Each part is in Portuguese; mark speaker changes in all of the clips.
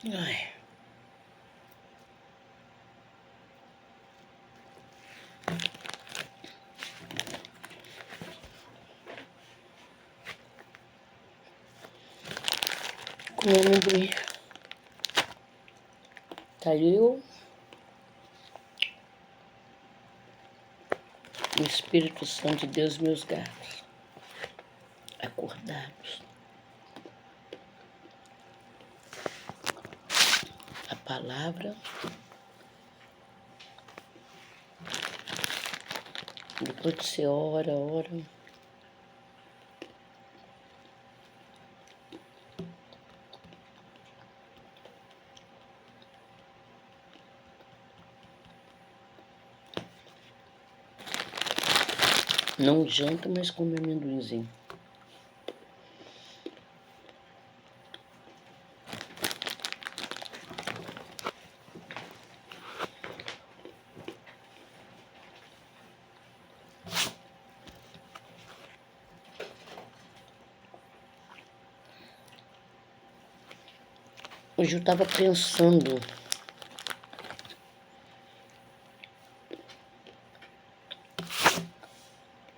Speaker 1: Ai. Com amendoim. Tá eu, o Espírito Santo de Deus, meus gatos, acordados. A palavra, depois que você ora. Não janta, mas come amendoinzinho. Hoje eu estava pensando,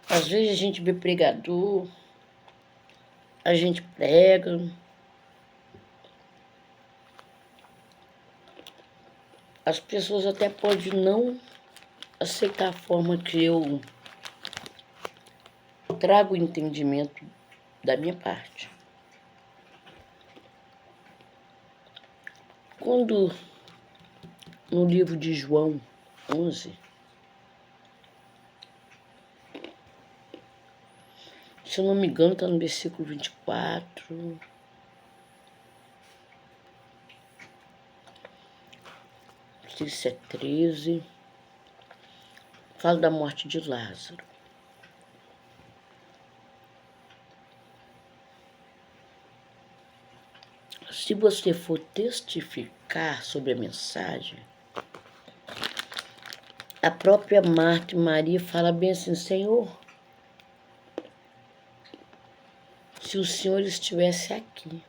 Speaker 1: às vezes a gente vê pregador, a gente prega, as pessoas até podem não aceitar a forma que eu trago o entendimento da minha parte. Quando no livro de João 11, se eu não me engano, está no versículo 24. Não sei se é 13. Fala da morte de Lázaro. Se você for testificar sobre a mensagem, a própria Marta e Maria fala bem assim: Senhor, se o Senhor estivesse aqui,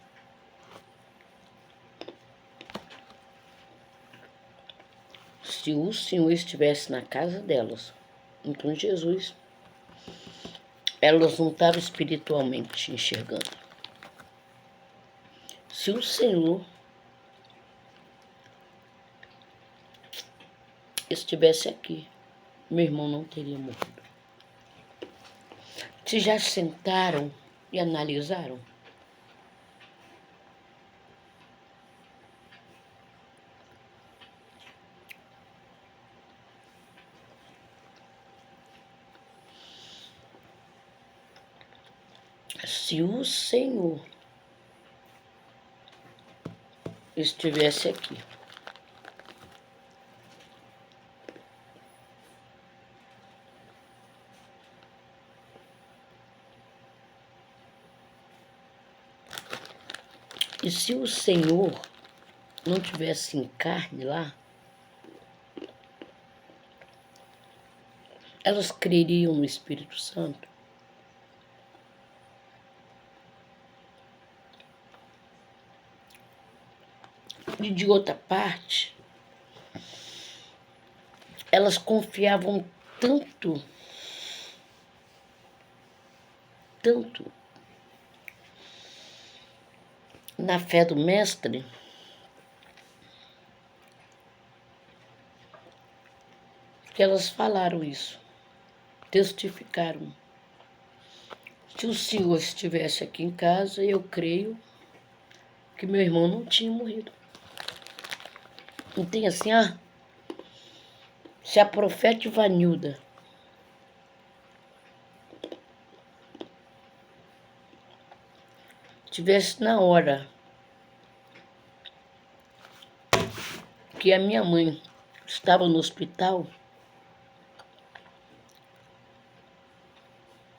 Speaker 1: se o Senhor estivesse na casa delas, então Jesus, elas não estavam espiritualmente enxergando. Se o Senhor estivesse aqui, meu irmão não teria morrido. Se já sentaram e analisaram? Se o Senhor estivesse aqui, e se o Senhor não tivesse em carne lá, elas creriam no Espírito Santo? E de outra parte, elas confiavam tanto na fé do Mestre, que elas falaram isso, testificaram. Se o Senhor estivesse aqui em casa, eu creio que meu irmão não tinha morrido. Não tem assim, se a profeta Ivanilda tivesse na hora que a minha mãe estava no hospital,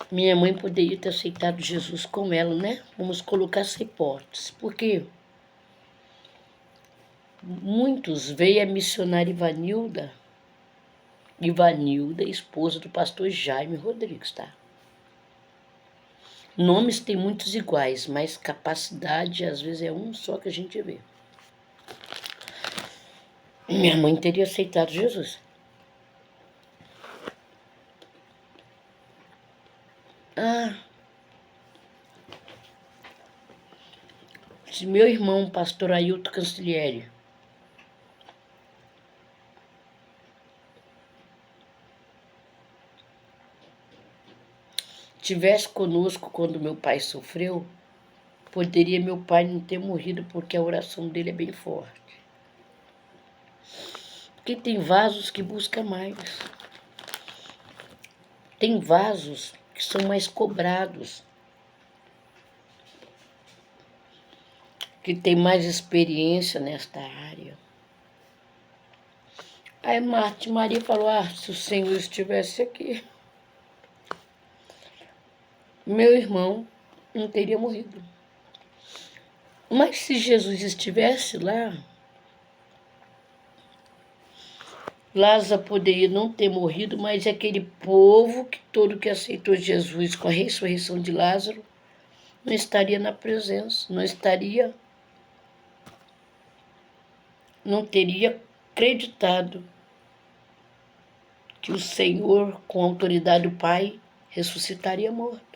Speaker 1: minha mãe poderia ter aceitado Jesus com ela, né? Vamos colocar essa hipótese. Porque muitos veem a missionária Ivanilda, esposa do pastor Jaime Rodrigues, tá? Nomes tem muitos iguais, mas capacidade às vezes é um só que a gente vê. minha mãe teria aceitado Jesus. Ah, se meu irmão, pastor Ailton Cancilieri, tivesse conosco quando meu pai sofreu, poderia meu pai não ter morrido, porque a oração dele é bem forte. Porque tem vasos que buscam mais. Tem vasos que são mais cobrados, que tem mais experiência nesta área. Aí Marta Maria falou, se o Senhor estivesse aqui, meu irmão não teria morrido. Mas se Jesus estivesse lá, Lázaro poderia não ter morrido, mas aquele povo que todo que aceitou Jesus com a ressurreição de Lázaro não estaria na presença, não teria acreditado que o Senhor, com a autoridade do Pai, ressuscitaria morto.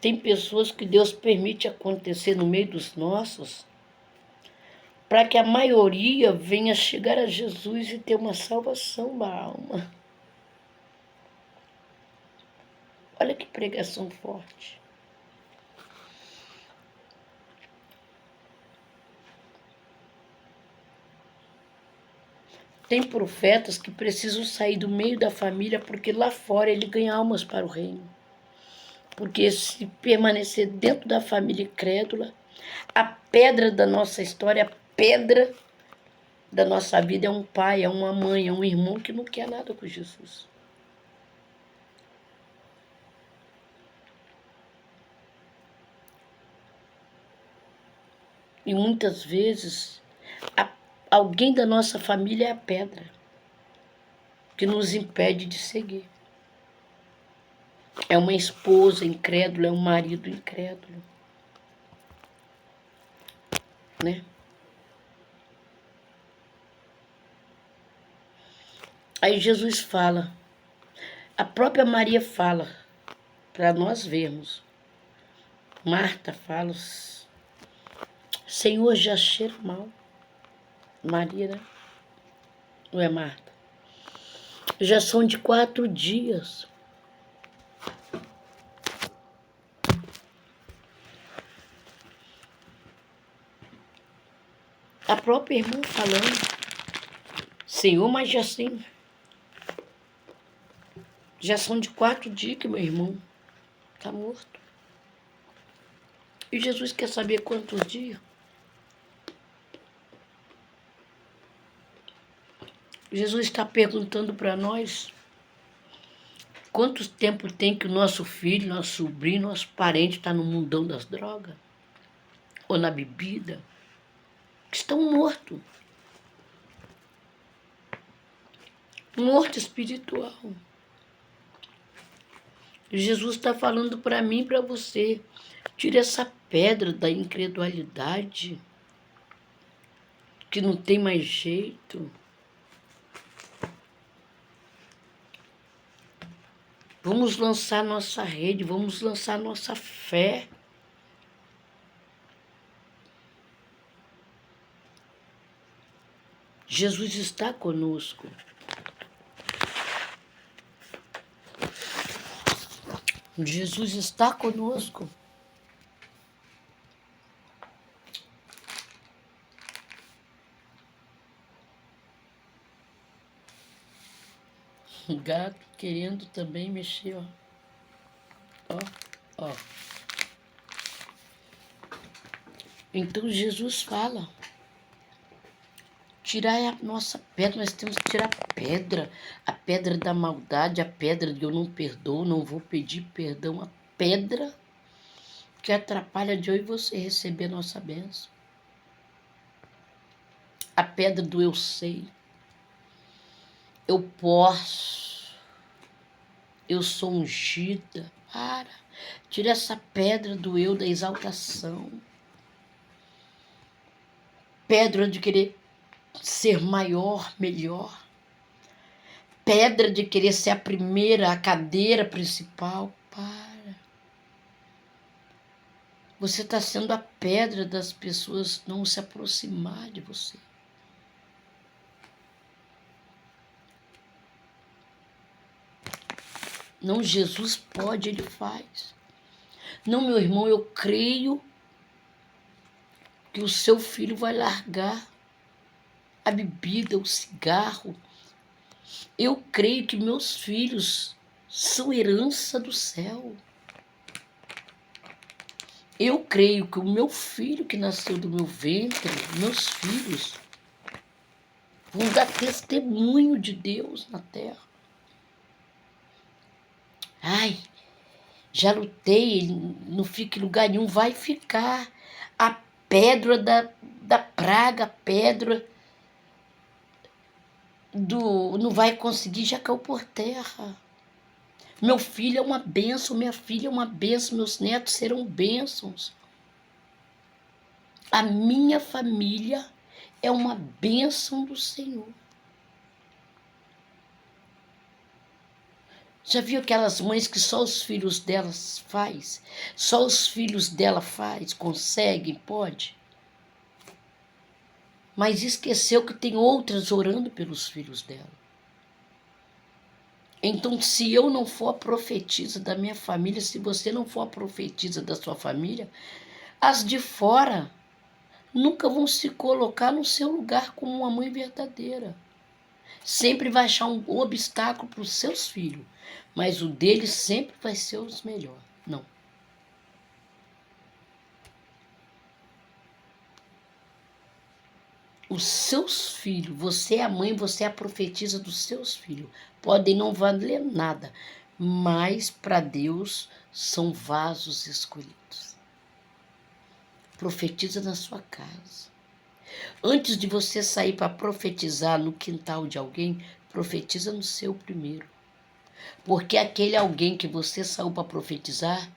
Speaker 1: Tem pessoas que Deus permite acontecer no meio dos nossos para que a maioria venha chegar a Jesus e ter uma salvação da alma. Olha que pregação forte. Tem profetas que precisam sair do meio da família porque lá fora ele ganha almas para o reino. Porque se permanecer dentro da família crédula, a pedra da nossa história, a pedra da nossa vida é um pai, é uma mãe, é um irmão que não quer nada com Jesus. E muitas vezes alguém da nossa família é a pedra que nos impede de seguir. É uma esposa incrédula, é um marido incrédulo, né? Aí Jesus fala, a própria Maria fala, para nós vermos. Marta fala, Senhor, já cheira mal. Maria, né? Não é Marta? Já são de 4 dias. A própria irmã falando, Senhor, mas já são de 4 dias que meu irmão está morto. E Jesus quer saber quantos dias? Jesus está perguntando para nós quanto tempo tem que o nosso filho, nosso sobrinho, nosso parente está no mundão das drogas? Ou na bebida? Que estão mortos. Morto espiritual. Jesus está falando para mim e para você. Tire essa pedra da incredulidade, que não tem mais jeito. Vamos lançar nossa rede, vamos lançar nossa fé. Jesus está conosco. Jesus está conosco. O gato querendo também mexer, ó. Ó, ó. Então Jesus fala, tirar a nossa pedra, nós temos que tirar a pedra da maldade, a pedra de eu não perdoo, não vou pedir perdão, a pedra que atrapalha de eu e você receber a nossa bênção. A pedra do eu sei, eu posso, eu sou ungida. Tira essa pedra do eu da exaltação. pedra de querer ser maior, melhor, pedra de querer ser a primeira, a cadeira principal. Para. Você está sendo a pedra das pessoas não se aproximar de você. Não, Jesus pode, Ele faz. Não, meu irmão, eu creio que o seu filho vai largar a bebida, o cigarro. Eu creio que meus filhos são herança do céu. Eu creio que o meu filho que nasceu do meu ventre, meus filhos, vão dar testemunho de Deus na terra. Ai, já lutei, não fica em lugar nenhum, vai ficar. A pedra da praga, a pedra não vai conseguir, já caiu por terra. Meu filho é uma bênção, minha filha é uma bênção, meus netos serão bênçãos. A minha família é uma bênção do Senhor. Já viu aquelas mães que só os filhos delas faz? Só os filhos dela faz, conseguem, pode? Mas esqueceu que tem outras orando pelos filhos dela. Então, se eu não for a profetisa da minha família, se você não for a profetisa da sua família, as de fora nunca vão se colocar no seu lugar como uma mãe verdadeira. Sempre vai achar um obstáculo para os seus filhos, mas o deles sempre vai ser os melhores. Não. Os seus filhos, você é a mãe, você é a profetisa dos seus filhos. Podem não valer nada, mas para Deus são vasos escolhidos. Profetiza na sua casa. Antes de você sair para profetizar no quintal de alguém, profetiza no seu primeiro. Porque aquele alguém que você saiu para profetizar,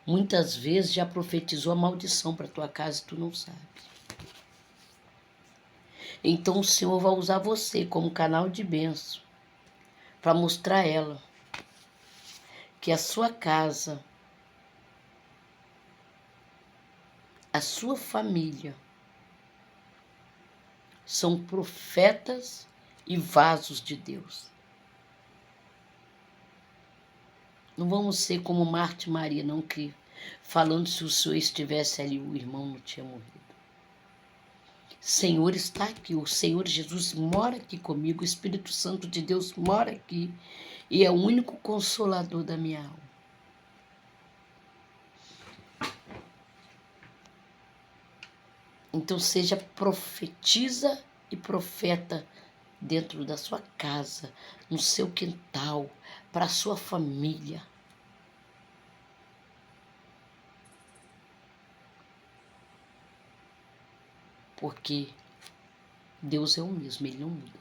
Speaker 1: muitas vezes já profetizou a maldição para tua casa e tu não sabe. Então o Senhor vai usar você como canal de bênção para mostrar a ela que a sua casa, a sua família são profetas e vasos de Deus. Não vamos ser como Marta e Maria, não, que falando se o Senhor estivesse ali, o irmão não tinha morrido. Senhor está aqui, o Senhor Jesus mora aqui comigo, o Espírito Santo de Deus mora aqui e é o único consolador da minha alma. Então seja profetisa e profeta dentro da sua casa, no seu quintal, para a sua família. Porque Deus é o mesmo, Ele não muda.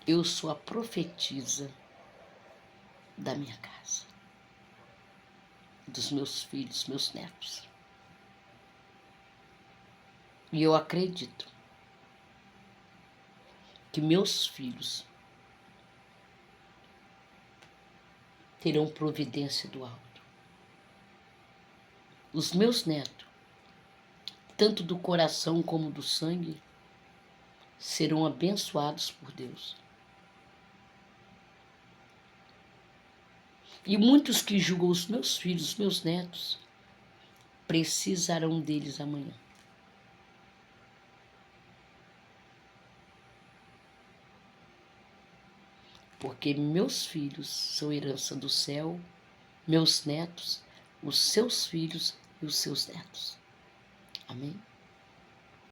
Speaker 1: Eu sou a profetisa da minha casa, dos meus filhos, meus netos. E eu acredito que meus filhos terão providência do alto. Os meus netos, tanto do coração como do sangue, serão abençoados por Deus. E muitos que julgam os meus filhos, os meus netos, precisarão deles amanhã. Porque meus filhos são herança do céu, meus netos, os seus filhos e os seus netos. Amém?